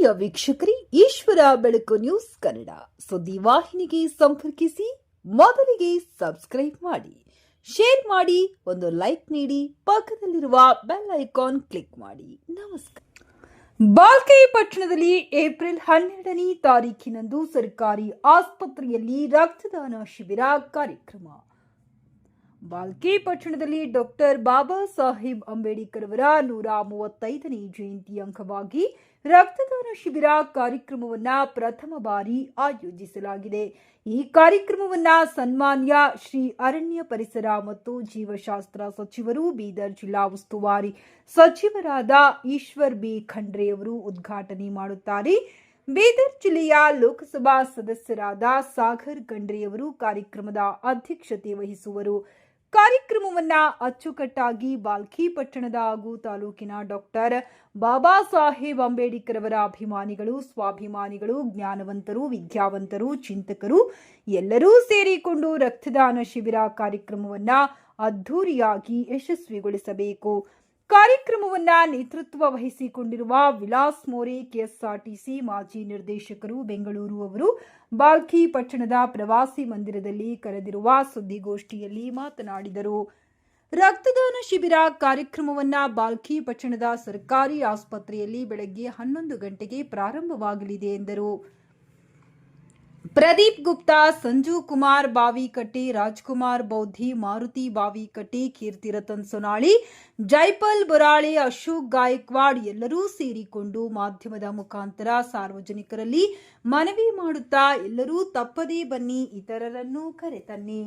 ಪ್ರಿಯ ವೀಕ್ಷಕರೇ, ಈಶ್ವರ ಬೆಳಕು ನ್ಯೂಸ್ ಕನ್ನಡ ಸುದ್ದಿ ವಾಹಿನಿಗೆ ಸಂಪರ್ಕಿಸಿ. ಮೊದಲಿಗೆ ಸಬ್ಸ್ಕ್ರೈಬ್ ಮಾಡಿ, ಶೇರ್ ಮಾಡಿ, ಒಂದು ಲೈಕ್ ನೀಡಿ, ಪಕ್ಕದಲ್ಲಿರುವ ಬೆಲ್ ಐಕಾನ್ ಕ್ಲಿಕ್ ಮಾಡಿ. ನಮಸ್ಕಾರ. ಬಾಲ್ಕಿ ಪಟ್ಟಣದಲ್ಲಿ ಏಪ್ರಿಲ್ 12ನೇ ತಾರೀಖಿನಂದು ಸರ್ಕಾರಿ ಆಸ್ಪತ್ರೆಯಲ್ಲಿ ರಕ್ತದಾನ ಶಿಬಿರ ಕಾರ್ಯಕ್ರಮ. ಬಾಲ್ಕಿ ಪಟ್ಟಣದಲ್ಲಿ ಡಾಕ್ಟರ್ ಬಾಬಾ ಸಾಹೇಬ್ ಅಂಬೇಡ್ಕರ್ ಅವರ 135ನೇ ಜಯಂತಿ ಅಂಗವಾಗಿ ರಕ್ತದಾನ ಶಿಬಿರ ಕಾರ್ಯಕ್ರಮವನ್ನು ಪ್ರಥಮ ಬಾರಿ ಆಯೋಜಿಸಲಾಗಿದೆ. ಈ ಕಾರ್ಯಕ್ರಮವನ್ನು ಸನ್ಮಾನ್ಯ ಶ್ರೀ ಅರಣ್ಯ ಪರಿಸರ ಮತ್ತು ಜೀವಶಾಸ್ತ್ರ ಸಚಿವರು, ಬೀದರ್ ಜಿಲ್ಲಾ ಉಸ್ತುವಾರಿ ಸಚಿವರಾದ ಈಶ್ವರ್ ಬಿ ಖಂಡ್ರೆ ಅವರು ಉದ್ಘಾಟನೆ ಮಾಡುತ್ತಾರೆ. ಬೀದರ್ ಜಿಲ್ಲೆಯ ಲೋಕಸಭಾ ಸದಸ್ಯರಾದ ಸಾಗರ್ ಖಂಡ್ರೆ ಅವರು ಕಾರ್ಯಕ್ರಮದ ಅಧ್ಯಕ್ಷತೆ ವಹಿಸುವರು. ಕಾರ್ಯಕ್ರಮವನ್ನು ಅಚ್ಚುಕಟ್ಟಾಗಿ ಬಾಲ್ಕಿ ಪಟ್ಟಣದ ಹಾಗೂ ತಾಲೂಕಿನ ಡಾಕ್ಟರ್ ಬಾಬಾ ಸಾಹೇಬ್ ಅಂಬೇಡ್ಕರ್ ಅವರ ಅಭಿಮಾನಿಗಳು, ಸ್ವಾಭಿಮಾನಿಗಳು, ಜ್ಞಾನವಂತರು, ವಿದ್ಯಾವಂತರು, ಚಿಂತಕರು ಎಲ್ಲರೂ ಸೇರಿಕೊಂಡು ರಕ್ತದಾನ ಶಿಬಿರ ಕಾರ್ಯಕ್ರಮವನ್ನು ಅದ್ಧೂರಿಯಾಗಿ ಯಶಸ್ವಿಗೊಳಿಸಬೇಕು. ಕಾರ್ಯಕ್ರಮವನ್ನು ನೇತೃತ್ವ ವಹಿಸಿಕೊಂಡಿರುವ ವಿಲಾಸ್ ಮೋರೆ ಕೆಎಸ್ಆರ್ಟಿಸಿ ಮಾಜಿ ನಿರ್ದೇಶಕರು ಬೆಂಗಳೂರು ಅವರು ಬಾಲ್ಕಿ ಪಟ್ಟಣದ ಪ್ರವಾಸಿ ಮಂದಿರದಲ್ಲಿ ಕರೆದಿರುವ ಸುದ್ದಿಗೋಷ್ಠಿಯಲ್ಲಿ ಮಾತನಾಡಿದರು. ರಕ್ತದಾನ ಶಿಬಿರ ಕಾರ್ಯಕ್ರಮವನ್ನು ಬಾಲ್ಕಿ ಪಟ್ಟಣದ ಸರ್ಕಾರಿ ಆಸ್ಪತ್ರೆಯಲ್ಲಿ ಬೆಳಗ್ಗೆ 11 ಗಂಟೆಗೆ ಪ್ರಾರಂಭವಾಗಲಿದೆ ಎಂದರು. ಪ್ರದೀಪ್ ಗುಪ್ತಾ, ಸಂಜು ಕುಮಾರ್ ಬಾವಿಕಟ್ಟಿ, ರಾಜ್ಕುಮಾರ್ ಬೌದ್ಧಿ, ಮಾರುತಿ ಬಾವಿಕಟ್ಟಿ, ಕೀರ್ತಿರತನ್ ಸೊನಾಳಿ, ಜೈಪಲ್ ಬೊರಾಳೆ, ಅಶೋಕ್ ಗಾಯಕ್ವಾಡ್ ಎಲ್ಲರೂ ಸೇರಿಕೊಂಡು ಮಾಧ್ಯಮದ ಮುಖಾಂತರ ಸಾರ್ವಜನಿಕರಲ್ಲಿ ಮನವಿ ಮಾಡುತ್ತಾ ಎಲ್ಲರೂ ತಪ್ಪದೇ ಬನ್ನಿ, ಇತರರನ್ನು ಕರೆತನ್ನಿ.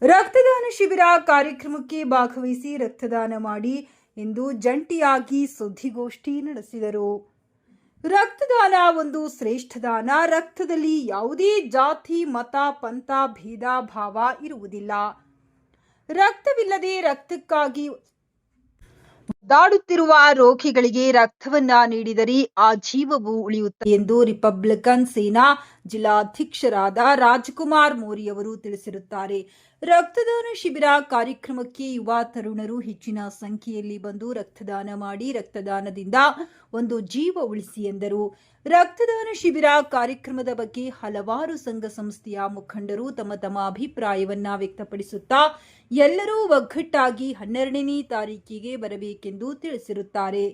ರಕ್ತದಾನ ಶಿಬಿರ ಕಾರ್ಯಕ್ರಮಕ್ಕೆ ಭಾಗವಹಿಸಿ ರಕ್ತದಾನ ಮಾಡಿ ಎಂದು ಜಂಟಿಯಾಗಿ ಸುದ್ದಿಗೋಷ್ಠಿ ನಡೆಸಿದರು. ರಕ್ತದಾನ ಒಂದು ಶ್ರೇಷ್ಠ ದಾನ. ರಕ್ತದಲ್ಲಿ ಯಾವುದೇ ಜಾತಿ, ಮತ, ಪಂಥ, ಭೇದ ಭಾವ ಇರುವುದಿಲ್ಲ. ರಕ್ತವಿಲ್ಲದೆ ರಕ್ತಕ್ಕಾಗಿ ದಾಡುತ್ತಿರುವ ರೋಗಿಗಳಿಗೆ ರಕ್ತವನ್ನ ನೀಡಿದರೆ ಆ ಜೀವವು ಉಳಿಯುತ್ತದೆ ಎಂದು ರಿಪಬ್ಲಿಕನ್ ಸೇನಾ ಜಿಲ್ಲಾಧ್ಯಕ್ಷರಾದ ರಾಜ್ಕುಮಾರ್ ಮೋರಿ ಅವರು ತಿಳಿಸಿರುತ್ತಾರೆ. ರಕ್ತದಾನ ಶಿಬಿರ ಕಾರ್ಯಕ್ರಮಕ್ಕೆ ಯುವ ತರುಣರು ಹೆಚ್ಚಿನ ಸಂಖ್ಯೆಯಲ್ಲಿ ಬಂದು ರಕ್ತದಾನ ಮಾಡಿ ರಕ್ತದಾನದಿಂದ ಒಂದು ಜೀವ ಉಳಿಸಿ ಎಂದರು. ರಕ್ತದಾನ ಶಿಬಿರ ಕಾರ್ಯಕ್ರಮದ ಬಗ್ಗೆ ಹಲವಾರು ಸಂಘ ಸಂಸ್ಥೆಯ ಮುಖಂಡರು ತಮ್ಮ ತಮ್ಮ ಅಭಿಪ್ರಾಯವನ್ನ ವ್ಯಕ್ತಪಡಿಸುತ್ತಾ ಎಲ್ಲರೂ ಒಗ್ಗಟ್ಟಾಗಿ 12ನೇ ತಾರೀಕಿಗೆ ಬರಬೇಕೆಂದು ತಿಳಿಸಿರುತ್ತಾರೆ.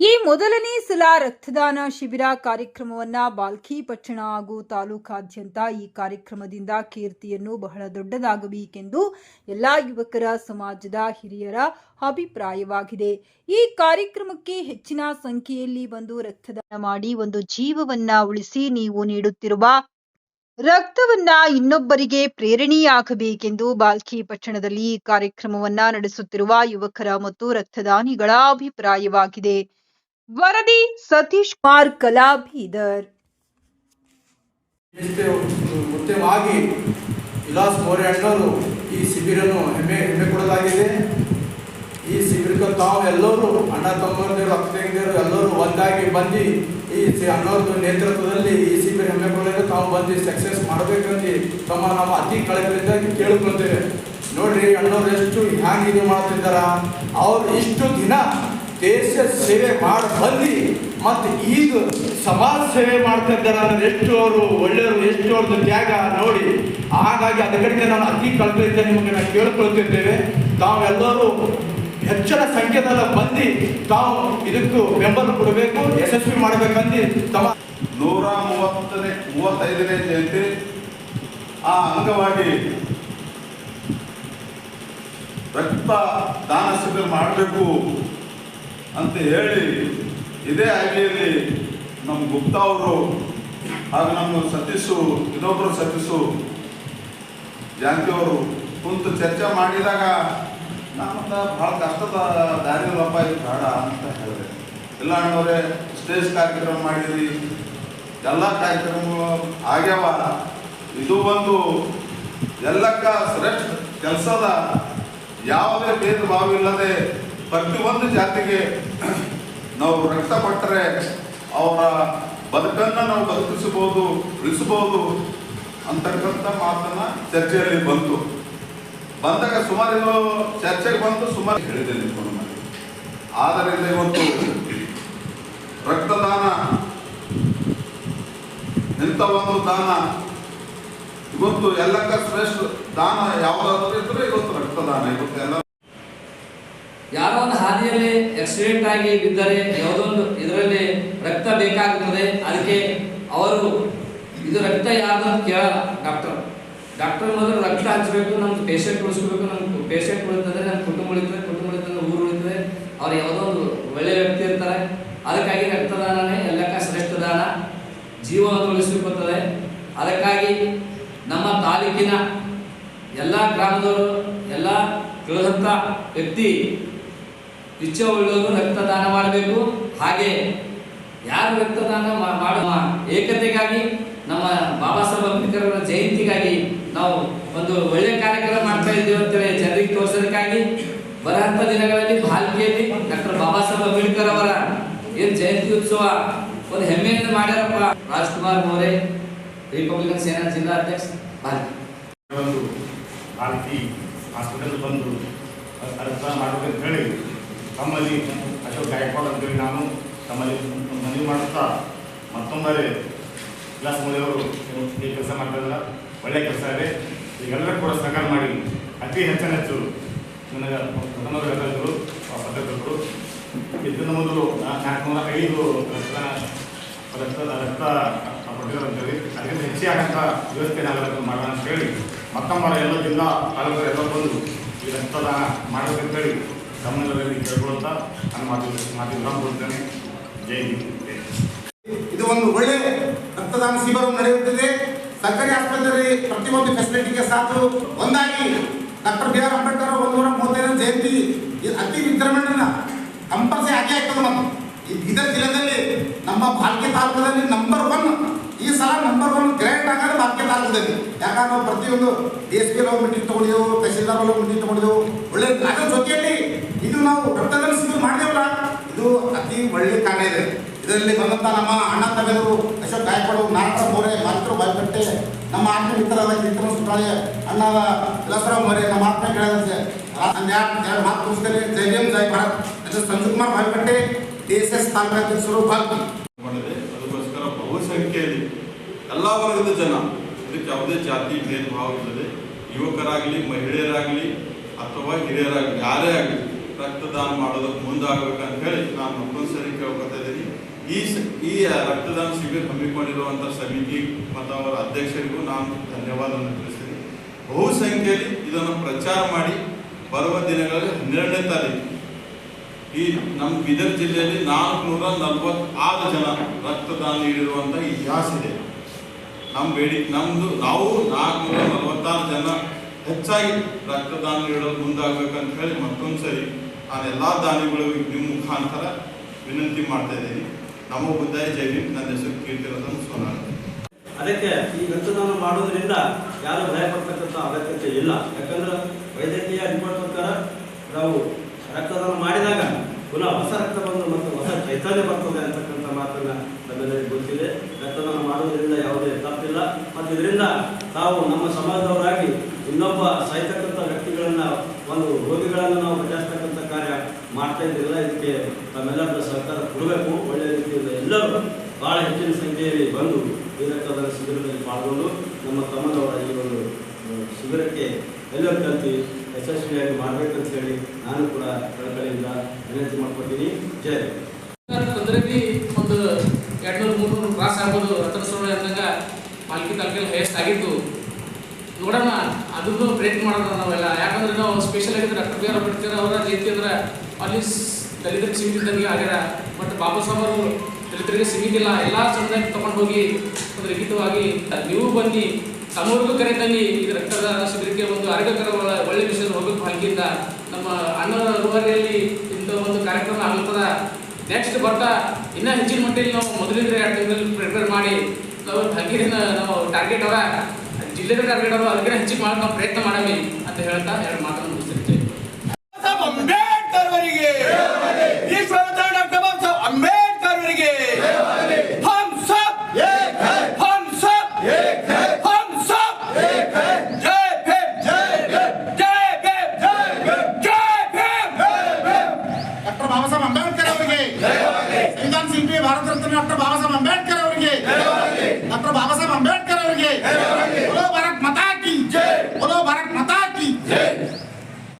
ಈ ಮೊದಲನೇ ಸಲ ರಕ್ತದಾನ ಶಿಬಿರ ಕಾರ್ಯಕ್ರಮವನ್ನು ಬಾಲ್ಕಿ ಪಟ್ಟಣ ಹಾಗೂ ತಾಲೂಕಾದ್ಯಂತ ಈ ಕಾರ್ಯಕ್ರಮದಿಂದ ಕೀರ್ತಿಯನ್ನು ಬಹಳ ದೊಡ್ಡದಾಗಬೇಕೆಂದು ಎಲ್ಲಾ ಯುವಕರ ಸಮಾಜದ ಹಿರಿಯರ ಅಭಿಪ್ರಾಯವಾಗಿದೆ. ಈ ಕಾರ್ಯಕ್ರಮಕ್ಕೆ ಹೆಚ್ಚಿನ ಸಂಖ್ಯೆಯಲ್ಲಿ ಬಂದು ರಕ್ತದಾನ ಮಾಡಿ ಒಂದು ಜೀವವನ್ನ ಉಳಿಸಿ ನೀವು ನೀಡುತ್ತಿರುವ ರಕ್ತವನ್ನ ಇನ್ನೊಬ್ಬರಿಗೆ ಪ್ರೇರಣೆಯಾಗಬೇಕೆಂದು ಬಾಲ್ಕಿ ಪಟ್ಟಣದಲ್ಲಿ ಈ ಕಾರ್ಯಕ್ರಮವನ್ನ ನಡೆಸುತ್ತಿರುವ ಯುವಕರ ಮತ್ತು ರಕ್ತದಾನಿಗಳ ಅಭಿಪ್ರಾಯವಾಗಿದೆ. ವರದಿ ಸತೀಶ್ ಕುಮಾರ್ ಕಲಾ, ಬೀದರ್. ಮುಖ್ಯವಾಗಿ ವಿಲಾಸ್ ಮೋರೆ ಅಣ್ಣವರು ಈ ಶಿಬಿರನ್ನು ಹೆಮ್ಮೆ ಕೊಡಲಾಗಿದೆ. ಈ ಶಿಬಿರಕ್ಕೆ ತಾವು ಎಲ್ಲರೂ ಅಣ್ಣ ತಮ್ಮಂದಿರು, ಅಕ್ಕ ತಂಗಿಯರು ಎಲ್ಲರೂ ಒಂದಾಗಿ ಬಂದು ಈ ಅಣ್ಣವ್ರ ನೇತೃತ್ವದಲ್ಲಿ ಈ ಶಿಬಿರ ಹೆಮ್ಮೆ ಕೊಡಲು ತಾವು ಬಂದು ಸಕ್ಸಸ್ ಮಾಡಬೇಕಂದು ನಮ್ಮ ಅತಿ ಕಳಕಳಿಂದ ಕೇಳಿಕೊಳ್ತೇವೆ. ನೋಡ್ರಿ ಅಣ್ಣವ್ರು ಎಷ್ಟು ಹ್ಯಾಂಗೆ ಇದು ಮಾಡ್ತಿದ್ದಾರ. ಅವ್ರು ಇಷ್ಟು ದಿನ ದೇಶ ಸೇವೆ ಮಾಡಿ ಬಂದು ಮತ್ತು ಈಗ ಸಮಾಜ ಸೇವೆ ಮಾಡ್ತಾ ಇದ್ದಾರೆ ಅಂದ್ರೆ ಎಷ್ಟು ಅವರು ಒಳ್ಳೆಯವರು, ಎಷ್ಟು ಅವ್ರದ್ದು ತ್ಯಾಗ ನೋಡಿ. ಹಾಗಾಗಿ ಅದ ಕಡೆಗೆ ನಾನು ಅತಿ ಕಳಕಳಿಂದ ನಿಮಗೆ ನಾವು ಕೇಳ್ಕೊಳ್ತಿದ್ದೇವೆ. ತಾವೆಲ್ಲರೂ ಹೆಚ್ಚಿನ ಸಂಖ್ಯೆದಲ್ಲಿ ಬಂದು ತಾವು ಇದಕ್ಕೂ ಬೆಂಬಲ ಕೊಡಬೇಕು, ಯಶಸ್ವಿ ಮಾಡಬೇಕಂದು ತಮ್ಮ 135ನೇ ಜಯಂತಿ ಆ ಅಂಗವಾಗಿ ರಕ್ತ ದಾನ ಶಿಬಿರ ಮಾಡಬೇಕು ಅಂತ ಹೇಳಿ ಇದೇ ಆಯ್ಕೆಯಲ್ಲಿ ನಮ್ಮ ಗುಪ್ತಾ ಅವರು ಹಾಗೂ ನಮ್ಮ ಇನ್ನೊಬ್ಬರು ಸತೀಶು ಜಾನಕಿಯವರು ಕುಂತು ಚರ್ಚೆ ಮಾಡಿದಾಗ ನಮ್ಮದ ಭಾಳ ಕಷ್ಟದ ದಾರಿಯಲ್ಲಪ್ಪ ಇದು ಬೇಡ ಅಂತ ಹೇಳಿದೆ. ಇಲ್ಲ ಅಣ್ಣವರೇ, ಸ್ಟೇಜ್ ಕಾರ್ಯಕ್ರಮ ಮಾಡಿದ್ರಿ, ಎಲ್ಲ ಕಾರ್ಯಕ್ರಮಗಳು ಆಗ್ಯಾವ, ಇದು ಒಂದು ಎಲ್ಲಕ್ಕ ಶ್ರೇಷ್ಠ ಕೆಲಸದ, ಯಾವುದೇ ಭೇದ ಭಾವ ಇಲ್ಲದೆ ಪ್ರತಿಯೊಂದು ಜಾತಿಗೆ ನಾವು ರಕ್ತ ಕೊಟ್ಟರೆ ಅವರ ಬದುಕನ್ನು ನಾವು ಬದುಕಿಸಬಹುದು, ಉಳಿಸಬಹುದು ಅಂತಕ್ಕಂಥ ಮಾತನ್ನ ಚರ್ಚೆಯಲ್ಲಿ ಬಂದಾಗ ಸುಮಾರು ಚರ್ಚೆಗೆ ಬಂದು ಸುಮಾರು ಹೇಳಿದೆ ನಿಂತ್ಕೊಂಡು ಮಾಡಿ. ಆದ್ದರಿಂದ ಇವತ್ತು ರಕ್ತದಾನ ಇಂಥ ಒಂದು ದಾನ ಇವತ್ತು ಎಲ್ಲಕ್ಕ ಶ್ರೇಷ್ಠ ದಾನ ಯಾವುದಾದ್ರೂ ಇದ್ರೆ ಇವತ್ತು ರಕ್ತದಾನ. ಇವತ್ತು ಎಲ್ಲ ಯಾರೋ ಒಂದು ಹಾದಿಯಲ್ಲಿ ಆಕ್ಸಿಡೆಂಟ್ ಆಗಿ ಬಿದ್ದರೆ ಯಾವುದೊಂದು ಇದರಲ್ಲಿ ರಕ್ತ ಬೇಕಾಗುತ್ತದೆ. ಅದಕ್ಕೆ ಅವರು ಇದು ರಕ್ತ ಯಾವುದು ಅಂತ ಕೇಳಲ್ಲ ಡಾಕ್ಟರ್ ಮೊದಲು ರಕ್ತ ಹಚ್ಚಬೇಕು, ನಮ್ದು ಪೇಷಂಟ್ ಉಳಿಸ್ಬೇಕು. ನಮ್ಗೆ ಪೇಷಂಟ್ ಉಳಿತಂದ್ರೆ ನಮ್ಮ ಕುಟುಂಬ ಉಳಿತಂದ್ರೆ ಊರು ಉಳಿತದೆ. ಅವ್ರು ಯಾವುದೋ ಒಂದು ಒಳ್ಳೆಯ ವ್ಯಕ್ತಿ ಇರ್ತಾರೆ. ಅದಕ್ಕಾಗಿ ರಕ್ತದಾನನೇ ಎಲ್ಲಕ್ಕ ಶ್ರೇಷ್ಠ ದಾನ, ಜೀವವನ್ನು ಉಳಿಸಿಕೊಳ್ಳುತ್ತದೆ. ಅದಕ್ಕಾಗಿ ನಮ್ಮ ತಾಲೂಕಿನ ಎಲ್ಲ ಗ್ರಾಮದವರು ಎಲ್ಲ ತಿಳಿದಂಥ ವ್ಯಕ್ತಿ ಇಚ್ಛೆಯುಳ್ಳವರು ರಕ್ತದಾನ ಮಾಡಬೇಕು. ಹಾಗೆ ಯಾರು ರಕ್ತದಾನ ಮಾಡುವ ಏಕತೆಗಾಗಿ ನಮ್ಮ ಬಾಬಾ ಸಾಹೇಬ್ ಅಂಬೇಡ್ಕರ್ ಅವರ ಜಯಂತಿಗಾಗಿ ನಾವು ಒಂದು ಒಳ್ಳೆಯ ಕಾರ್ಯಕ್ರಮ ಮಾಡ್ತಾ ಇದ್ದೀವಿ ಅಂತೇಳಿ ಜನರಿಗೆ ತೋರಿಸೋದಕ್ಕಾಗಿ ಬರುವಂಥ ದಿನಗಳಲ್ಲಿ ಭಾಲ್ಕಿಯಲ್ಲಿ ಡಾಕ್ಟರ್ ಬಾಬಾ ಸಾಹೇಬ್ ಅಂಬೇಡ್ಕರ್ ಅವರ ಏನು ಜಯಂತಿ ಉತ್ಸವ ಒಂದು ಹೆಮ್ಮೆಯಿಂದ ಮಾಡ್ಯಾರಪ್ಪ. ರಾಜ್ಕುಮಾರ್ ಮೋರೆ, ರಿಪಬ್ಲಿಕನ್ ಸೇನಾ ಜಿಲ್ಲಾ ಅಧ್ಯಕ್ಷ, ಭಾಲ್ಕಿ. ಒಂದು ಭಾರತಿ ಹಾಸ್ಪಿಟಲ್ ಬಂದು ರಕ್ತದಾನ ಮಾಡಬೇಕಂತ ಹೇಳಿ ತಮ್ಮಲ್ಲಿ ಅಶೋಕ್ ಗಾಯಕ್ವಾಡ್ ಅಂತೇಳಿ ನಾನು ತಮ್ಮಲ್ಲಿ ಮನವಿ ಮಾಡುತ್ತಾ ಮತ್ತೊಮ್ಮೆ ವಿಲಾಸ್ ಮೋದಿ ಅವರು ಈ ಕೆಲಸ ಮಾಡ್ತಾಯಿಲ್ಲ, ಒಳ್ಳೆಯ ಕೆಲಸ ಇದೆ. ಈಗೆಲ್ಲರೂ ಕೂಡ ಸಹಕಾರ ಮಾಡಿ ಅತಿ ಹೆಚ್ಚು ನನಗೆ ಪ್ರಥಮರು ಪತ್ರಕರ್ತರು ಇದನ್ನು ಮೊದಲು 405 ರಕ್ತ ಕೊಟ್ಟಿದ್ದಾರೆ ಅಂತೇಳಿ ಅದಕ್ಕಿಂತ ಹೆಚ್ಚಾಗಂಥ ವ್ಯವಸ್ಥೆ ನಾವೆಲ್ಲ ಮಾಡೋಣ ಅಂತ ಹೇಳಿ ಮತ್ತೊಮ್ಮೆ ಎಲ್ಲ ಜಿಲ್ಲಾ ತಾಲೂಕು ಎಲ್ಲ ಬಂದು ಈ ರಕ್ತದಾನ ಮಾಡಬೇಕಂತೇಳಿ ತಮ್ಮೆಲ್ಲರಲ್ಲಿ ಕೇಳ್ಕೊಳ್ತಾ ನಾನು ಮಾತು ಕೊಡ್ತೇನೆ. ಜೈ ಹಿಂದ್. ಇದು ಒಂದು ಒಳ್ಳೆ ರಕ್ತದಾನ ಶಿಬಿರವು ನಡೆಯುತ್ತಿದೆ. ಸರ್ಕಾರಿ ಆಸ್ಪತ್ರೆಯಲ್ಲಿ ಪ್ರತಿಯೊಂದು ಫೆಸಿಲಿಟಿಗೆ ಸಾಕು ಒಂದಾಗಿ ಡಾಕ್ಟರ್ ಬಿ ಆರ್ ಅಂಬೇಡ್ಕರ್ 135ನೇ ಜಯಂತಿ ಅತಿ ವಿಜೃಂಭಣೆಯಿಂದ ಕಂಪಲ್ಸರಿ ಆಗಿ ಆಗ್ತದೆ. ಮತ್ತು ಈ ಬೀದರ್ ಜಿಲ್ಲೆಯಲ್ಲಿ ನಮ್ಮ ಭಾಲ್ಕಿ ತಾಲೂಕದಲ್ಲಿ ನಂಬರ್ 1 ಈ ಸಲ ನಂಬರ್ 1 ಗ್ರ್ಯಾಂಡ್ ಆಗೋದು ಭಾಲ್ಕಿ ತಾಲೂಕದಲ್ಲಿ. ಯಾಕಂದ್ರೆ ನಾವು ಪ್ರತಿಯೊಂದು DSP ಹೋಗಿ ಮೀಟಿಂಗ್ ತಗೊಂಡಿದ್ದೆವು, ತಹಶೀಲ್ದಾರ್ ಹೋಗಿ ಮೀಟಿಂಗ್ ತಗೊಂಡಿದ್ದೆವು. ಒಳ್ಳೆ ಅದರ ಜೊತೆಯಲ್ಲಿ ಇದು ನಾವು ರಕ್ತದಾನ ಶಿಬಿರ ಮಾಡಿದೆವಲ್ಲ, ಇದು ಅತಿ ಒಳ್ಳೆ ಕಾರ್ಯ ಇದೆ. ಇದರಲ್ಲಿ ಬಂದಂಥ ನಮ್ಮ ಅಣ್ಣ ತಮ್ಮೆಯರು ಅಶೋಕ್ ಗಾಯಕ್ವಾಡ್, ನಾರಾಯಣ ಮೋರೆ, ಮಾಲಕರು ಬಾಲ್ಕಟ್ಟೆ, ನಮ್ಮ ಆತ್ಮ ಮಿತ್ರರಾದ ಕೀರ್ತನ ಸುಟ್ರಾಳೆ, ಅಣ್ಣದ ವಿಲಾಸರಾವ್ ಮೋರೆ, ನಮ್ಮ ಆತ್ಮ ಕೇಳಿದಂತೆ ನಾನು ಎರಡು ಮಾತು ಮುಗಿಸ್ತೇನೆ. ಜೈ ಭೀಮ್, ಜೈ ಭಾರತ್. ಸಂಜು ಕುಮಾರ್ ಬಾಲ್ಕಟ್ಟೆ, DSS ತಾಲೂಕಾಧ್ಯಕ್ಷರು, ಭಾಲ್ಕಿ. ಅದಕ್ಕೋಸ್ಕರ ಬಹುಸಂಖ್ಯೆಯಲ್ಲಿ ಎಲ್ಲ ವರ್ಗದ ಜನ, ಇದಕ್ಕೆ ಯಾವುದೇ ಜಾತಿ ಭೇದ ಭಾವ ಇಲ್ಲದೆ ಯುವಕರಾಗಲಿ, ಮಹಿಳೆಯರಾಗಲಿ ಅಥವಾ ಹಿರಿಯರಾಗಲಿ ಯಾರೇ ಆಗಲಿ ರಕ್ತದಾನ ಮಾಡೋದಕ್ಕೆ ಮುಂದಾಗಬೇಕಂತ ಹೇಳಿ ನಾನು ಮತ್ತೊಂದು ಸರಿ ಕೇಳ್ಕೊತಾ ಇದ್ದೀನಿ. ಈ ರಕ್ತದಾನ ಶಿಬಿರ ಹಮ್ಮಿಕೊಂಡಿರುವಂಥ ಸಮಿತಿ ಮತ್ತು ಅವರ ಅಧ್ಯಕ್ಷರಿಗೂ ನಾನು ಧನ್ಯವಾದವನ್ನು ತಿಳಿಸ್ತೀನಿ. ಬಹುಸಂಖ್ಯೆಯಲ್ಲಿ ಇದನ್ನು ಪ್ರಚಾರ ಮಾಡಿ ಬರುವ ದಿನಗಳಲ್ಲಿ 12ನೇ ತಾರೀಕು ಈ ನಮ್ಮ ಬೀದರ್ ಜಿಲ್ಲೆಯಲ್ಲಿ 446 ಜನ ರಕ್ತದಾನ ನೀಡಿರುವಂಥ ಇತಿಹಾಸ ಇದೆ. ನಾವು 446 ಜನ ಹೆಚ್ಚಾಗಿ ರಕ್ತದಾನ ನೀಡಲು ಮುಂದಾಗಬೇಕಂತ ಹೇಳಿ ಮತ್ತೊಂದು ಸರಿ ನಾನು ಎಲ್ಲ ದಾನಿಗಳಿಗೂ ನಿಮ್ಮ ಮುಖಾಂತರ ವಿನಂತಿ ಮಾಡ್ತಾ ಇದ್ದೀನಿ. ನಮೋ ಬುದ್ಧಾಯ, ಜೈ ಭೀಮ್. ನನ್ನ ಹೆಸರು ಕೀರ್ತಿರತನ್ ಸೋನಾರ್. ಅದಕ್ಕೆ ಈ ರಕ್ತದಾನ ಮಾಡೋದ್ರಿಂದ ಯಾರು ಭಯಪಡ್ತಕ್ಕಂಥ ಅಗತ್ಯತೆ ಇಲ್ಲ. ಯಾಕಂದ್ರೆ ವೈದ್ಯಕೀಯ ರಿಪೋರ್ಟ್ ಪ್ರಕಾರ ನಾವು ರಕ್ತದಾನ ಮಾಡಿದಾಗ ಪುನಃ ಹೊಸ ರಕ್ತ ಬಂದು ಮತ್ತು ಹೊಸ ಚೈತನ್ಯ ಬರ್ತದೆ ಅಂತಕ್ಕಂಥ ಮಾತನ್ನು ನಮ್ಮೆಲ್ಲರಿಗೂ ಗೊತ್ತಿದೆ. ರಕ್ತದಾನ ಮಾಡೋದ್ರಿಂದ ಯಾವುದೇ ತಪ್ಪಿಲ್ಲ. ಮತ್ತು ಇದರಿಂದ ನಾವು ನಮ್ಮ ಸಮಾಜದವರಾಗಿ ಇನ್ನೊಬ್ಬ ಸಾಯ್ತಕ್ಕಂಥ ವ್ಯಕ್ತಿಗಳನ್ನು, ಒಂದು ರೋಗಿಗಳನ್ನು ನಾವು ಬಚಾಯಿಸ್ತಕ್ಕಂಥ ಕಾರ್ಯ ಮಾಡ್ತಾ ಇದ್ದಿಲ್ಲ. ಇದಕ್ಕೆ ತಮ್ಮೆಲ್ಲರ ಸಹಕಾರ ಕೊಡಬೇಕು. ಒಳ್ಳೆಯ ರೀತಿಯಿಂದ ಎಲ್ಲರೂ ಭಾಳ ಹೆಚ್ಚಿನ ಸಂಖ್ಯೆಯಲ್ಲಿ ಬಂದು ಈ ರಕ್ತದಾನ ಶಿಬಿರದಲ್ಲಿ ಪಾಲ್ಗೊಂಡು ನಮ್ಮ ತಮ್ಮನವರ ಈ ಒಂದು ಶಿಬಿರಕ್ಕೆ ಎಲ್ಲರೂ ಕಲಿತು ಯಶಸ್ವಿಯಾಗಿ ಮಾಡಬೇಕಂತ ಹೇಳಿ ನಾನು ಕೂಡ ಕಳಕಳಿಯಿಂದ ವಿನಂತಿ ಮಾಡ್ಕೊತೀನಿ. ಜೈ ತೊಂದರೆ ಒಂದು 200-300 ಕ್ರಾಸ್ ಆಗ್ಬೋದು. ರತನ ಸರೋವರ ಅಂದಾಗ ಪಾಲ್ಕಿ ತಾಲೂಕಲ್ಲಿ ಹೈಯೆಸ್ಟ್ ಆಗಿದ್ದು ನೋಡೋಣ. ಅದನ್ನು ಪ್ರಯತ್ನ ಮಾಡೋಣ ನಾವೆಲ್ಲ. ಯಾಕಂದ್ರೆ ನಾವು ಸ್ಪೆಷಲ್ ಆಗಿದ್ರೆ ಡಾಕ್ಟರ್ ಬಿ ಆರ್ ಅಂಬೇಡ್ಕರ್ ಅವರ ಜಯಂತಿ ಅಂದ್ರೆ ಅಲ್ಲಿ ದಲಿತರಿಗೆ ಸೀಮಿತ ಇದ್ದಂಗೆ ಆಗ್ಯಾರ. ಬಟ್ ಬಾಬಾ ಸಾಹೇಬ್ ಅವರು ದಲಿತರಿಗೆ ಸೀಮಿತ ಇಲ್ಲ, ಎಲ್ಲ ಸಮುದಾಯಕ್ಕೆ ತಗೊಂಡು ಹೋಗಿ ಒಂದು ಲಿಖಿತವಾಗಿ ನೀವು ಬನ್ನಿ ಸಮೂರ್ಗ ಕರೆತಲ್ಲಿ ಇದು ರಕ್ತದಾನ ಶಿಬಿರಕ್ಕೆ ಒಂದು ಆರೋಗ್ಯಕರ ಒಳ್ಳೆ ವಿಷಯ ಹೋಗಬೇಕು. ಭಾಲ್ಕಿಯಿಂದ ನಮ್ಮ ಅಣ್ಣನ ರೂವಾರಿಯಲ್ಲಿ ಇಂಥ ಒಂದು ಕಾರ್ಯಕ್ರಮ ಆಗ್ತದ. ನೆಕ್ಸ್ಟ್ ಬರ್ತಾ ಇನ್ನೂ ಹೆಚ್ಚಿನ ಮಟ್ಟಿಗೆ ನಾವು ಮೊದಲಿಂದ 2 ತಿಂಗಳಲ್ಲಿ ಪ್ರಿಪೇರ್ ಮಾಡಿ ನಾವು ಭಾಲ್ಕಿಯಿಂದ ನಾವು ಟಾರ್ಗೆಟ್ ಅವ ಜಿಲ್ಲೆದ ಟಾರ್ಗೆಟ್ ಅವ ಅದಕ್ಕೆ ಹೆಚ್ಚಿಗೆ ಮಾಡಿ ನಾವು ಪ್ರಯತ್ನ ಮಾಡವಿ ಅಂತ ಹೇಳ್ತಾ 2 ಮಾತನ್ನು ಮುಗಿಸ್ತಿರ್ತೇವೆ. ಅಂಬೇಡ್ಕರ್ ಅವರಿಗೆ, ಡಾಕ್ಟರ್ ಬಾಬಾ ಸಾಹೇಬ್ ಅಂಬೇಡ್ಕರ್ ಅವರಿಗೆ ಹಮ್ ಸಬ್ ಏಕ್ ಹೈ, ಹಮ್ ಸಬ್ ಏಕ್ ಹೈ, ಹಮ್ ಸಬ್ ಏಕ್ ಹೈ. ಜೈ ಭೀಮ್, ಜೈ ಭೀಮ್, ಜೈ ಭೀಮ್, ಜೈ ಭೀಮ್, ಜೈ ಭೀಮ್. ಡಾಕ್ಟರ್ ಬಾಬಾ ಸಾಹೇಬ್ ಶಿಲ್ಪಿ ಭಾರತ ರತ್ನ ಡಾಕ್ಟರ್ ಬಾಬಾ ಸಾಹೇಬ್ ಅಂಬೇಡ್ಕರ್ ಅವರಿಗೆ, ಡಾಕ್ಟರ್ ಬಾಬಾ ಸಾಹೇಬ್ ಅಂಬೇಡ್ಕರ್